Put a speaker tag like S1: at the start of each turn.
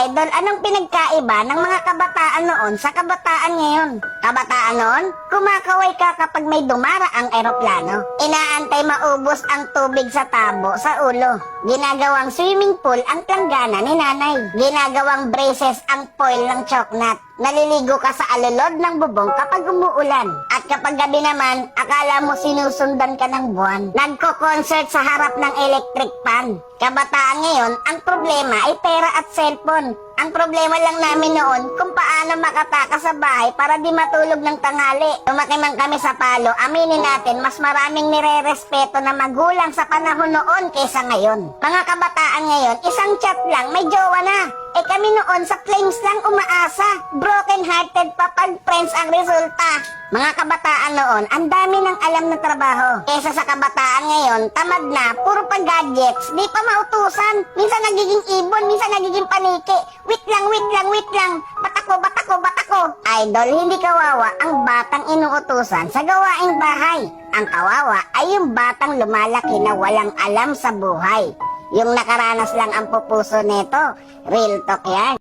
S1: Idol, anong pinagkaiba ng mga kabataan noon sa kabataan ngayon? Kabataan noon, kumakaway ka kapag may dumaraang eroplano. Inaantay maubos ang tubig sa tabo sa ulo. Ginagawang swimming pool ang planggana ni nanay. Ginagawang braces ang foil ng choknat. Naliligo ka sa alulod ng bubong kapag umuulan. At kapag gabi naman, akala mo sinusundan ka ng buwan. Nagko-concert sa harap ng electric fan. Kabataan ngayon, ang problema ay pera at cellphone. Ang problema lang namin noon kung paano makatakas sa bahay para di matulog ng tanghali. Lumaki man kami sa palo, aminin natin mas maraming nire-respeto na magulang sa panahon noon kaysa ngayon. Mga kabataan ngayon, isang chat lang, may jowa na. Eh kami noon sa flames lang umaasa. Broken hearted pa pag friends ang resulta. Mga kabataan noon, ang dami ng alam na trabaho. Kesa sa kabataan ngayon, tamad na, puro pa gadgets, di pa mautusan. Minsan nagiging ibon, minsan nagiging paniki. Wait lang. Batako. Idol, hindi kawawa ang batang inuutusan sa gawaing bahay. Ang kawawa ay yung batang lumalaki na walang alam sa buhay. Yung nakaranas lang ang pupuso nito. Real talk yan.